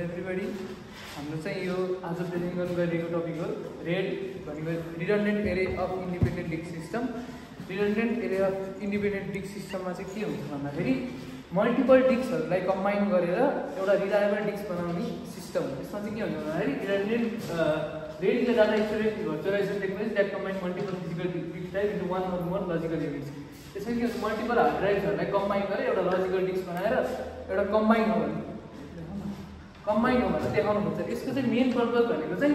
Everybody हाम्रो चाहिँ यो आज प्रेजेन्ट गर्नु गएको टपिक हो रेड भनेको redundant array of independent disk system. Redundant array of independent disk सिस्टममा चाहिँ के हुन्छ भन्दाखेरि मल्टिपल डिस्कहरूलाई कम्बाइन गरेर एउटा रिलायबल डिस्क बनाउने सिस्टम। यसमा चाहिँ के हुन्छ भन्दाखेरि redundant RAID is the data storage virtualisation technology that combine multiple physical disk type into one or more logical units. यसमा के हुन्छ मल्टिपल हार्ड ड्राइभ्सहरूलाई कम्बाइन गरेर एउटा लजिकल डिस्क बनाएर एउटा कम्बाइन हो भने देखाउनु खोज्छ। यसको चाहिँ मेन पर्पज भनेको चाहिँ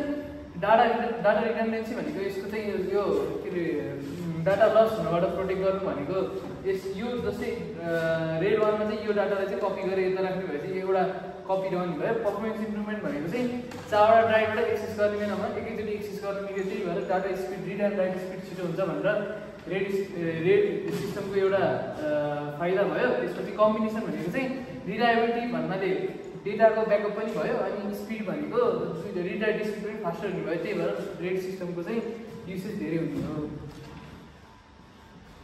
डाटा रिडन्डेन्सी भनेको यसको चाहिँ यो के अरे डाटा लस हुनबाट प्रोटेक्ट गर्नु भनेको यो जस्तै रेड वानमा चाहिँ यो डाटालाई चाहिँ कपी गरेर यता राख्ने भए चाहिँ एउटा कपी रहने भयो। पर्फर्मेन्स इम्प्रुभमेन्ट भनेको चाहिँ 4वटा ड्राइभबाट एक्सेस गर्ने बेलामा एकैचोटि एक्सेस गर्ने मिल्यो, त्यही भएर data speed read and write speed छिटो हुन्छ भनेर रेड सिस्टमको एउटा फाइदा भयो। त्यसपछि कम्बिनेसन भनेको चाहिँ रिलायबिलिटी भन्नाले डेटाको ब्याकअप पनि भयो अनि स्पिड भनेको रिड राइट स्पिड पनि फास्टर हुने भयो, त्यही भएर रेड सिस्टमको चाहिँ युसेज धेरै हुने हो।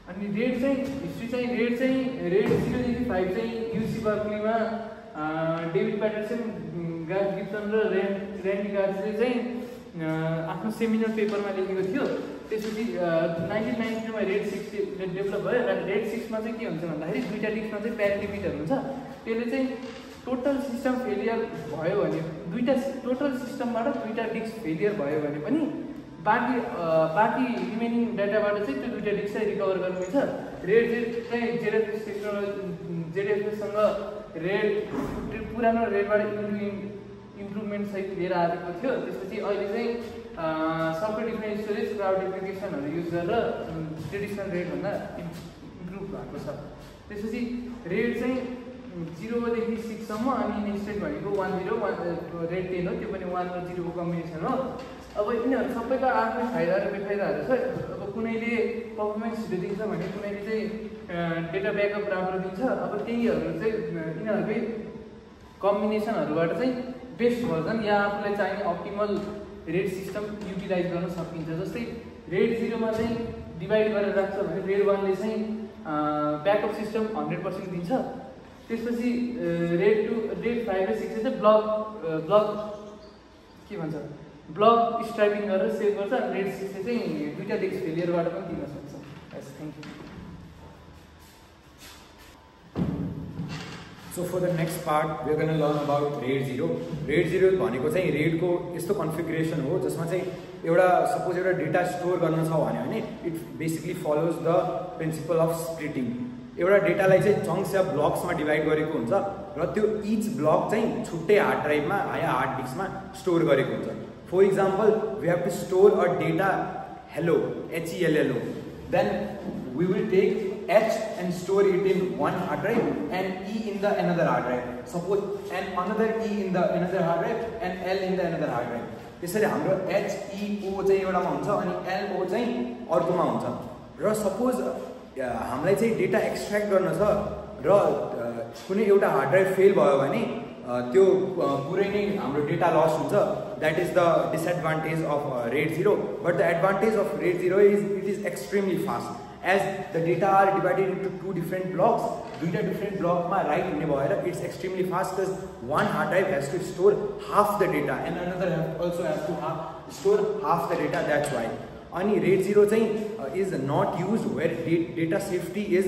अनि रेड चाहिँ हिस्ट्री चाहिँ रेड 005 चाहिँ युसी बर्कलीमा डेभिड प्याटरसन, गार्थ गिब्सन र ऱ्यान्डी गार्थले चाहिँ आफ्नो सेमिनार पेपरमा लेखेको थियो। त्यसपछि 1992 मा रेड 6 डेभलप भयो। रेड 6 मा चाहिँ के हुन्छ भन्दाखेरि दुईटा डिस्कमा चाहिँ प्यारिटी बिटहरू हुन्छ। त्यसले चाहिँ टोटल सिस्टम फेलियर भयो भने टोटल सिस्टमबाट दुईटा डिस्क फेलियर भयो भने पनि बाँकी रिमेनिङ डाटाबाट चाहिँ त्यो दुईटा डिस्क चाहिँ रिकभर गर्नुहुन्छ। रेड चाहिँ जेडएफएससँग रेड पुरानो रेडबाट इम्प्रुभमेन्ट सहित लिएर आएको थियो। त्यसपछि अहिले चाहिँ सफ्टवेयर डिफाइन्ड स्टोरेज क्लाउड एप्लिकेसनहरू युज गरेर ट्रेडिसनल रेडभन्दा इम्प्रुभ भएको छ। त्यसपछि रेड चाहिँ 0 देखि 6 सम्म अनि नेक्स्ट भनेको 10 रेड 10 हो, त्यो पनि 1 र 0 को कम्बिनेसन हो। अब यिनीहरू सबैको आफ्नै फाइदा र बेफाइदाहरू छ। अब कुनैले पर्फर्मेन्स छिटो दिन्छ भने कुनैले चाहिँ डेटा ब्याकअप राम्रो दिन्छ। अब त्यहीहरू चाहिँ यिनीहरूकै कम्बिनेसनहरूबाट चाहिँ बेस्ट भर्जन या आफूलाई चाहिने अप्टिमल रेड सिस्टम युटिलाइज गर्न सकिन्छ। जस्तै रेड 0 मा चाहिँ डिभाइड गरेर राख्छ भने रेड 1 ले चाहिँ ब्याकअप सिस्टम 100% दिन्छ। त्यसपछि रेड 5 र 6 चाहिँ ब्लक स्ट्राइपिङ गरेर सेभ गर्छ अनि रेड 6 चाहिँ दुईटा डिस्क फेलियरबाट पनि दिन सक्छ। Thank you. So for the next part we are going to learn about RAID 0. RAID 0 भनेको चाहिँ रेडको यस्तो कन्फिगरेसन हो जसमा चाहिँ सपोज एउटा डेटा स्टोर गर्न छ भने it basically follows the principal of splitting. एउटा डेटालाई चाहिँ चङ्क्स या ब्लक्समा डिभाइड गरेको हुन्छ र त्यो इच ब्लक चाहिँ छुट्टै हार्ड ड्राइभमा या हार्ड डिस्कमा स्टोर गरेको हुन्छ। For example we have to store a data hello, HELLO, then we will take H and store it in one hard drive and E in the another hard drive, suppose, and another E in the another hard drive and L in the another hard drive. त्यसैले हाम्रो HEO चाहिँ एउटामा हुन्छ अनि LO चाहिँ अर्कोमा हुन्छ। र suppose हामीलाई चाहिँ डेटा एक्सट्र्याक्ट गर्न छ र कुनै एउटा हार्ड ड्राइभ फेल भयो भने त्यो पुरै नै हाम्रो डेटा लस हुन्छ। That is the disadvantage of RAID 0। But the advantage of RAID 0 is it is extremely fast as the data are divided into 2 different blocks. दुईटा डिफ्रेन्ट ब्लकमा राइट हुने भएर it's extremely fast because one hard drive has to store half the data and another also has to store half the data. That's why. And RAID 0 is not used where data safety is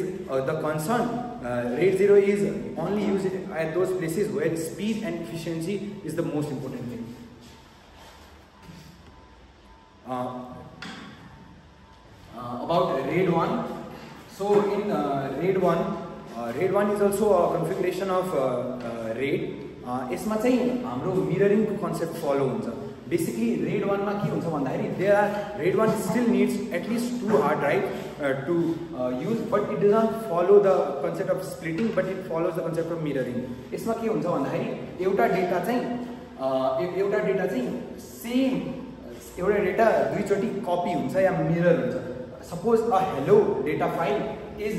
the concern. RAID 0 is only used at those places where speed and efficiency is the most important thing. About RAID 1. So in RAID 1 is also a configuration of RAID. यसमा चाहिँ हाम्रो मिररिङ concept फलो हुन्छ। Basically red 1 मा के हुन्छ भन्दाखेरि RAID 1 still needs at least 2 hard drive to use but it doesn't follow the concept of splitting but it follows the concept of mirroring. यसमा के हुन्छ भन्दाखेरि एउटा डेटा चाहिँ सेम एउटा डेटा दुईचोटि कपी हुन्छ या मिरर हुन्छ। Suppose a hello data file is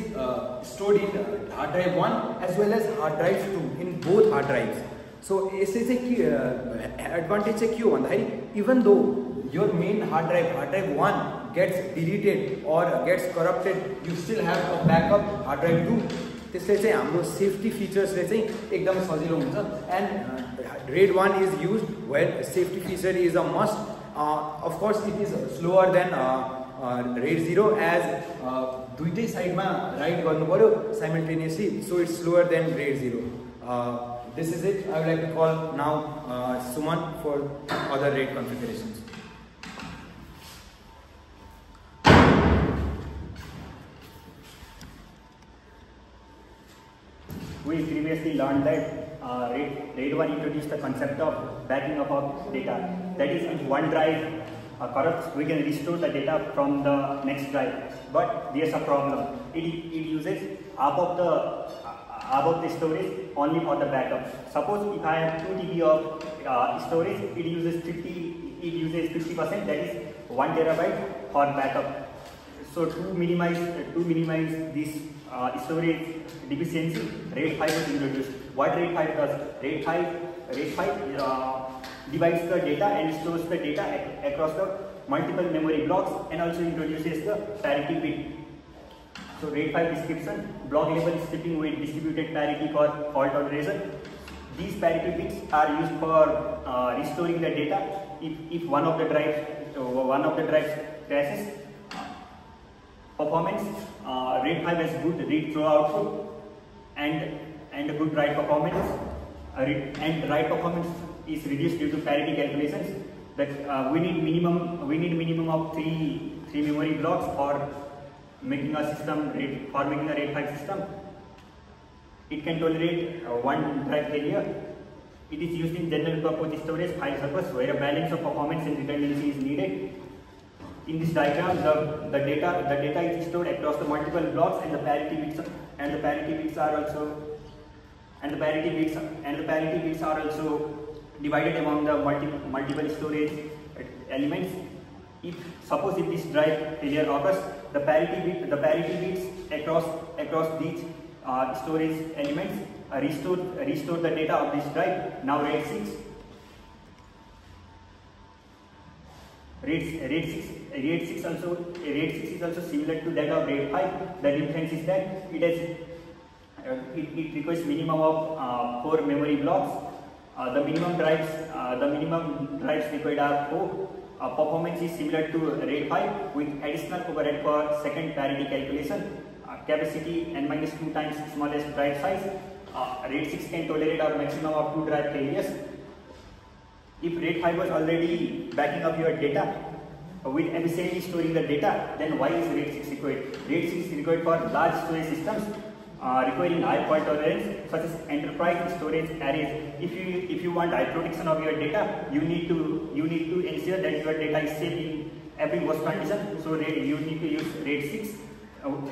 stored in hard drive 1 as well as hard drive 2 in both hard drives. So यसले चाहिँ के एडभान्टेज चाहिँ के हो भन्दाखेरि even though your main hard drive 1 gets deleted or gets corrupted, you still have a backup hard drive 2 त्यसले चाहिँ हाम्रो सेफ्टी फिचर्सले चाहिँ एकदमै सजिलो हुन्छ and RAID 1 is use where safety feature is a must of course it is slower than RAID 0 as दुईटै साइडमा write गर्नु पर्यो simultaneously so it's slower than RAID 0 This is it. I would like to call now Suman for other RAID configurations. We previously learned that RAID 1 introduced the concept of backing up of data. That is, if one drive corrupts, we can restore the data from the next drive. But there's a problem. It uses half of the storage only for the backup. Suppose if I have 2 TB of storage, it uses 50%, that is 1 terabyte for backup. So to minimize this storage deficiency, RAID 5 was introduced. What RAID 5 does? RAID 5 divides the data and stores the data across the multiple memory blocks and also introduces the parity bit. So RAID 5 description, block level stripping with distributed parity for fault toleration. These parity bits are used for restoring the data if one of the drives crashes. Performance, RAID 5 has good read through output and good write performance. And write performance is reduced due to parity calculations. That we need minimum of three memory blocks for making a RAID 5 system. It can tolerate one drive failure. It is used in general purpose storage file servers where a balance of performance and redundancy is needed. In this diagram, the data is stored across the multiple blocks and the parity bits are also divided among the multiple storage elements. Suppose if this drive failure occurs, the parity bits across these storage elements restore the data of this drive. Now RAID 6 is also similar to that of RAID 5. The difference is that it requires minimum of 4 memory blocks. The minimum drives required are 4. Performance is similar to RAID 5 with additional overhead for second parity calculation. Capacity n-2 times smallest drive size. RAID 6 can tolerate a maximum of 2 drive failures. If RAID 5 was already backing up your data with efficiently storing the data, then why is RAID 6 required? RAID 6 is required for large storage systems requiring high fault tolerance, such as enterprise storage arrays. If you want high protection of your data, you need to ensure that your data is safe in every worst condition. So you need to use RAID 6.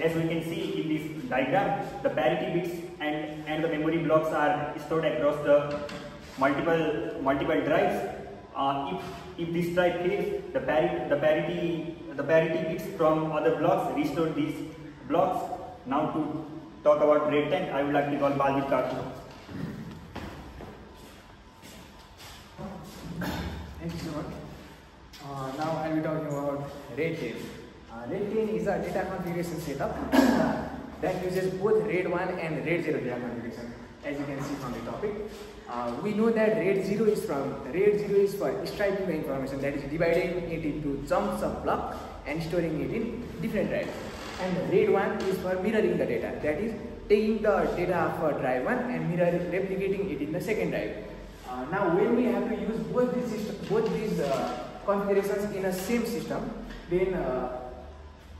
As we can see in this diagram, the parity bits and the memory blocks are stored across the multiple drives. If this drive fails, the parity bits from other blocks restore these blocks. Now to talk about RAID 10, I would like to call Baldeep Karthik. Thank you so much. Now I will be talking about RAID 10. RAID 10 is a data configuration setup that uses both RAID 1 and RAID 0 data configuration, as you can see from the topic. We know that RAID 0 is for striping the information, that is dividing it into chunks of block and storing it in different drives. And RAID 1 is for mirroring the data, that is taking the data of drive 1 and replicating it in the second drive. Now when we have to use both these configurations in a same system, then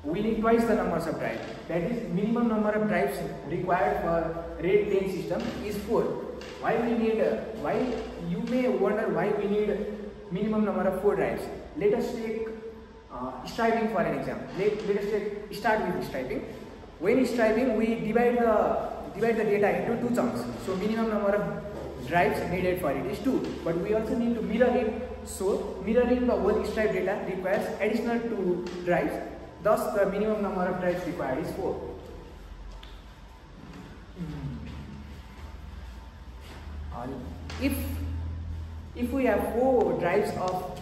we need twice the numbers of drives. That is, minimum number of drives required for RAID 10 system is 4. Why you may wonder why we need minimum number of 4 drives. Let us take striping for an example. Let us start with striping. When striping, we divide the data into 2 chunks. So minimum number of drives needed for it is 2. But we also need to mirror it. So mirroring the whole striped data requires additional 2 drives. Thus, the minimum number of drives required is 4. If we have 4 drives of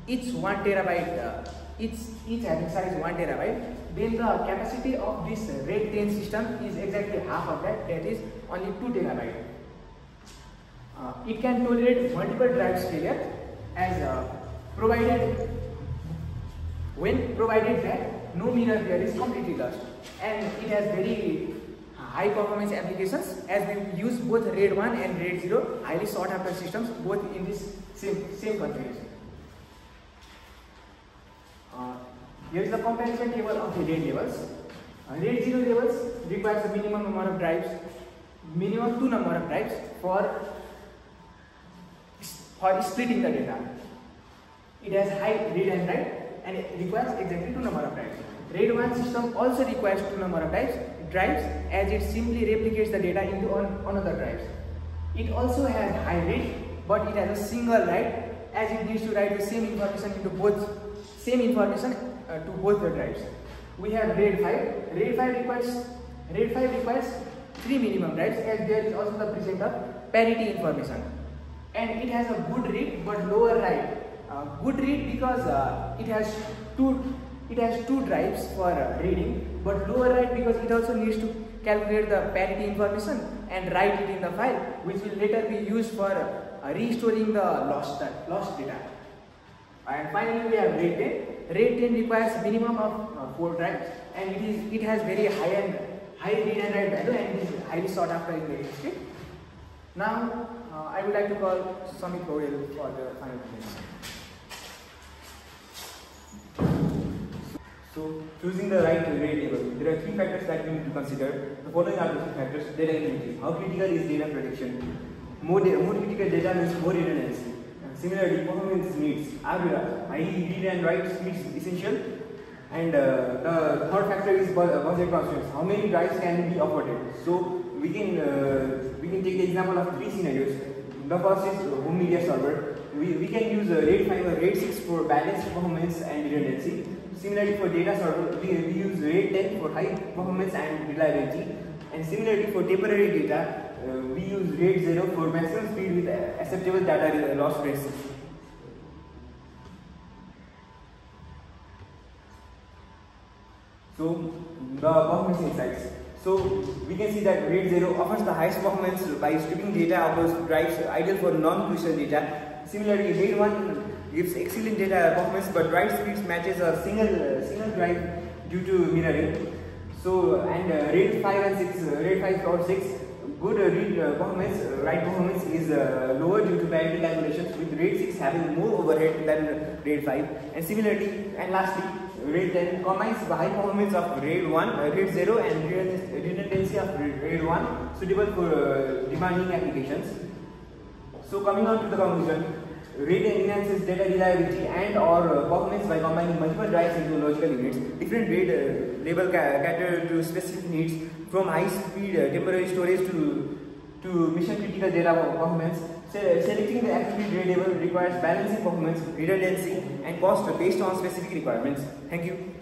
each 1 terabyte each having size 1 terabyte, then the capacity of this RAID 10 system is exactly half of that, that is only 2 terabyte. It can tolerate multiple drives failure as provided that no mirror layer is completely lost, and it has very high performance applications as we use both RAID 1 and RAID 0 highly sought after systems both in this same configuration. Here is the comparison table of the RAID levels. RAID 0 levels requires a minimum number of drives, minimum 2 number of drives for splitting the data. It has high read and write and it requires exactly 2 number of drives. RAID 1 system also requires 2 number of drives as it simply replicates the data into another drives. It also has high read, but it has a single write as it needs to write the same information into both to both the drives. We have RAID 5. RAID 5 requires 3 minimum drives as there is also the present of parity information, and it has a good read but lower write. Good read because it has two drives for reading, but lower write because it also needs to calculate the parity information and write it in the file, which will later be used for restoring the lost data. And finally, we have RAID 10. RAID 10 requires minimum of 4 drives, and it has very high read and write value, and it is highly sought after in the industry. Now, I would like to call Samit Goel for the final presentation. So, choosing the right RAID level, there are 3 factors that we need to consider. The following are the 3 factors: data integrity. How critical is data protection? More critical data means more redundancy. Similarly, performance needs. High read and write speed is essential. And the third factor is budget constraints. How many drives can be afforded? So we can take the example of 3 scenarios. The first is home media server. We can use RAID 5 or RAID 6 for balanced performance and redundancy. Similarly, for data server, we use RAID 10 for high performance and reliability. And similarly, for temporary data, we use RAID 0 for maximum speed with acceptable data loss rates. So, the performance insights. So, we can see that RAID 0 offers the highest performance by stripping data across drives, ideal for non-crucial data. Similarly, RAID 1 gives excellent data performance, but write speeds matches a single drive due to mirroring. So, and RAID 5 and 6, RAID 5 or 6, good read performance, write performance is lower due to parity calculations, with RAID 6 having more overhead than RAID 5. And similarly, and lastly, RAID 10 combines the high performance of RAID 0 and redundancy of RAID 1, suitable for demanding applications. So coming on to the conclusion, RAID 10 enhances data reliability and or performance by combining multiple drives into logical units. Different RAID label cater to specific needs, from high speed temporary storage to mission critical data performance. Selecting the appropriate RAID label requires balancing performance, redundancy and cost based on specific requirements. Thank you.